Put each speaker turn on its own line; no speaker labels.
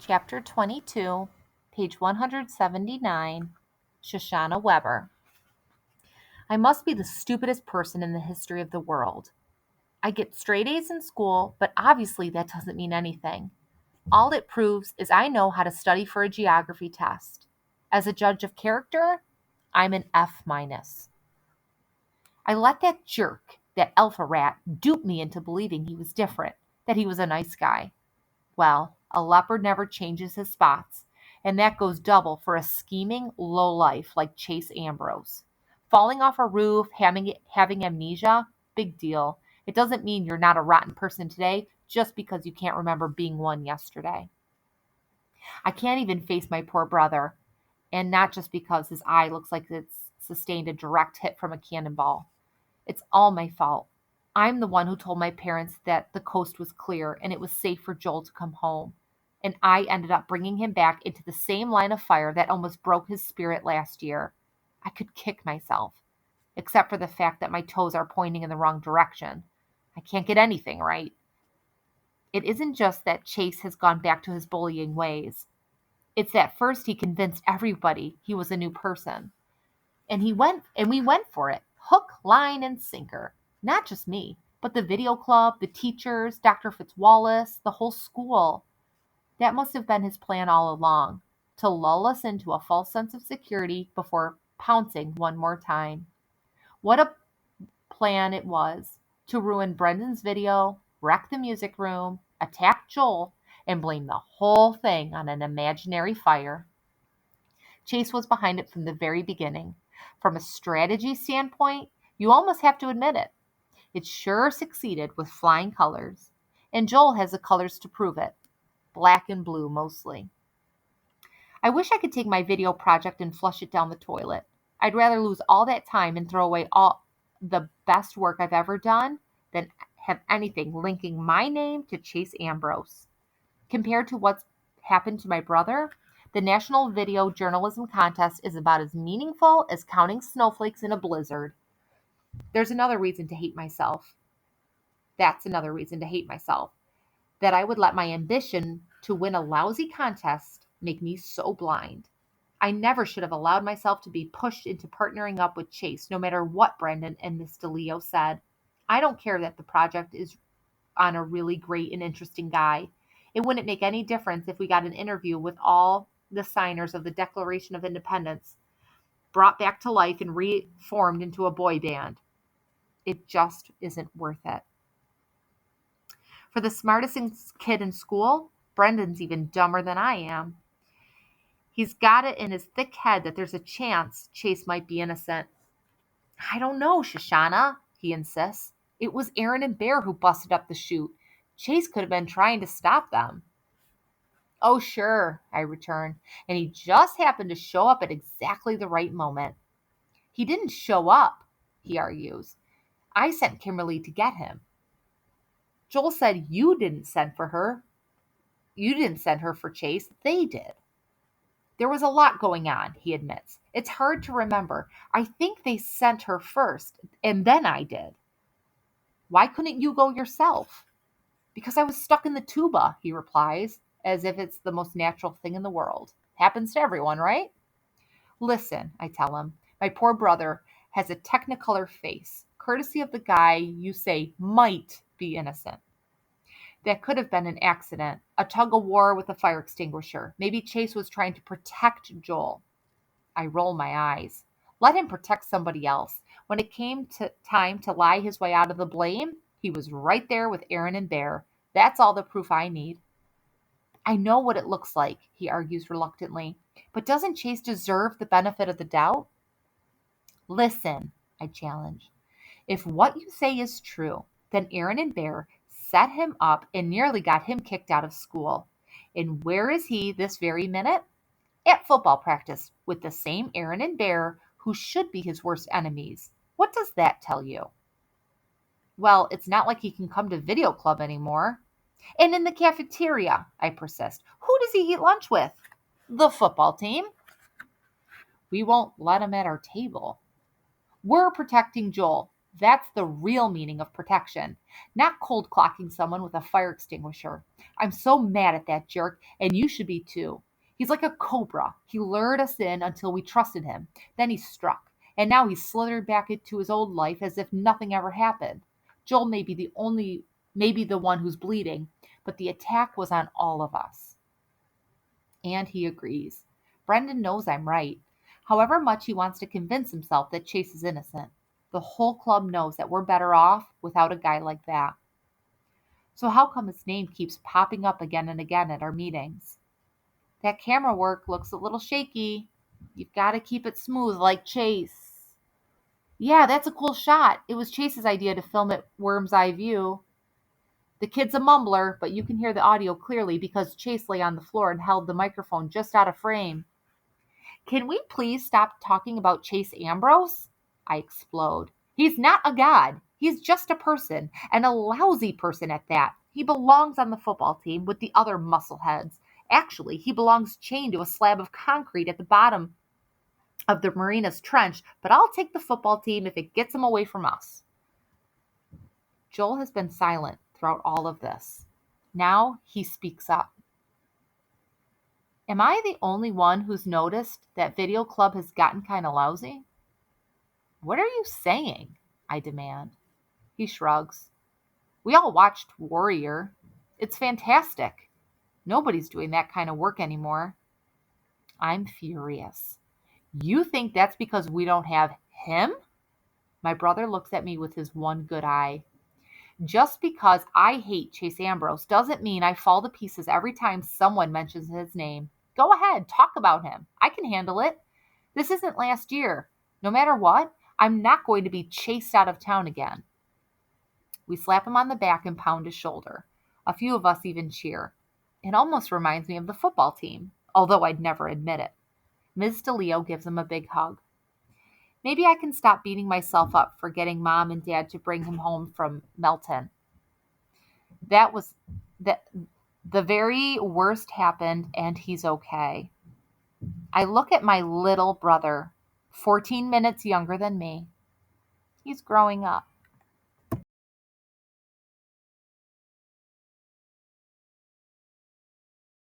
Chapter 22, page 179, Shoshana Weber. I must be the stupidest person in the history of the world. I get straight A's in school, but obviously that doesn't mean anything. All it proves is I know how to study for a geography test. As a judge of character, I'm an F minus. I let that jerk, that alpha rat, dupe me into believing he was different, that he was a nice guy. Well, a leopard never changes his spots, and that goes double for a scheming lowlife like Chase Ambrose. Falling off a roof, having amnesia, big deal. It doesn't mean you're not a rotten person today just because you can't remember being one yesterday. I can't even face my poor brother, and not just because his eye looks like it's sustained a direct hit from a cannonball. It's all my fault. I'm the one who told my parents that the coast was clear and it was safe for Joel to come home. And I ended up bringing him back into the same line of fire that almost broke his spirit last year. I could kick myself, except for the fact that my toes are pointing in the wrong direction. I can't get anything right. It isn't just that Chase has gone back to his bullying ways. It's that first he convinced everybody he was a new person. And we went for it. Hook, line, and sinker. Not just me, but the video club, the teachers, Dr. Fitzwallace, the whole school. That must have been his plan all along, to lull us into a false sense of security before pouncing one more time. What a plan it was to ruin Brendan's video, wreck the music room, attack Joel, and blame the whole thing on an imaginary fire. Chase was behind it from the very beginning. From a strategy standpoint, you almost have to admit it. It sure succeeded with flying colors. And Joel has the colors to prove it. Black and blue mostly. I wish I could take my video project and flush it down the toilet. I'd rather lose all that time and throw away all the best work I've ever done than have anything linking my name to Chase Ambrose. Compared to what's happened to my brother, the National Video Journalism Contest is about as meaningful as counting snowflakes in a blizzard. There's another reason to hate myself. That's another reason to hate myself. That I would let my ambition to win a lousy contest make me so blind. I never should have allowed myself to be pushed into partnering up with Chase, no matter what Brendan and Miss DeLeo said. I don't care that the project is on a really great and interesting guy. It wouldn't make any difference if we got an interview with all the signers of the Declaration of Independence brought back to life and reformed into a boy band. It just isn't worth it. For the smartest kid in school, Brendan's even dumber than I am. He's got it in his thick head that there's a chance Chase might be innocent. I don't know, Shoshana, he insists. It was Aaron and Bear who busted up the chute. Chase could have been trying to stop them. Oh, sure, I return, and he just happened to show up at exactly the right moment. He didn't show up, he argues. I sent Kimberly to get him. Joel said you didn't send for her. You didn't send her for Chase. They did. There was a lot going on, he admits. It's hard to remember. I think they sent her first, and then I did. Why couldn't you go yourself? Because I was stuck in the tuba, he replies, as if it's the most natural thing in the world. Happens to everyone, right? Listen, I tell him, my poor brother has a technicolor face, courtesy of the guy you say might be innocent. That could have been an accident, a tug of war with a fire extinguisher. Maybe Chase was trying to protect Joel. I roll my eyes. Let him protect somebody else. When it came to time to lie his way out of the blame, he was right there with Aaron and Bear. That's all the proof I need. I know what it looks like, he argues reluctantly. But doesn't Chase deserve the benefit of the doubt? Listen, I challenge. If what you say is true, then Aaron and Bear set him up and nearly got him kicked out of school. And where is he this very minute? At football practice with the same Aaron and Bear who should be his worst enemies. What does that tell you? Well, it's not like he can come to video club anymore. And in the cafeteria, I persist. Who does he eat lunch with? The football team. We won't let him at our table. We're protecting Joel. That's the real meaning of protection, not cold clocking someone with a fire extinguisher. I'm so mad at that jerk, and you should be too. He's like a cobra. He lured us in until we trusted him. Then he struck, and now he's slithered back into his old life as if nothing ever happened. Joel may be the one who's bleeding, but the attack was on all of us. And he agrees. Brendan knows I'm right, however much he wants to convince himself that Chase is innocent. The whole club knows that we're better off without a guy like that. So how come his name keeps popping up again and again at our meetings? That camera work looks a little shaky. You've got to keep it smooth like Chase. Yeah, that's a cool shot. It was Chase's idea to film at worm's eye view. The kid's a mumbler, but you can hear the audio clearly because Chase lay on the floor and held the microphone just out of frame. Can we please stop talking about Chase Ambrose? I explode. He's not a god. He's just a person, and a lousy person at that. He belongs on the football team with the other muscleheads. Actually, he belongs chained to a slab of concrete at the bottom of the Marina's trench, but I'll take the football team if it gets him away from us. Joel has been silent throughout all of this. Now he speaks up. Am I the only one who's noticed that Video Club has gotten kind of lousy? What are you saying? I demand. He shrugs. We all watched Warrior. It's fantastic. Nobody's doing that kind of work anymore. I'm furious. You think that's because we don't have him? My brother looks at me with his one good eye. Just because I hate Chase Ambrose doesn't mean I fall to pieces every time someone mentions his name. Go ahead, talk about him. I can handle it. This isn't last year. No matter what, I'm not going to be chased out of town again. We slap him on the back and pound his shoulder. A few of us even cheer. It almost reminds me of the football team, although I'd never admit it. Ms. DeLeo gives him a big hug. Maybe I can stop beating myself up for getting Mom and Dad to bring him home from Melton. That was the very worst happened, and he's okay. I look at my little brother, 14 minutes younger than me. He's growing up.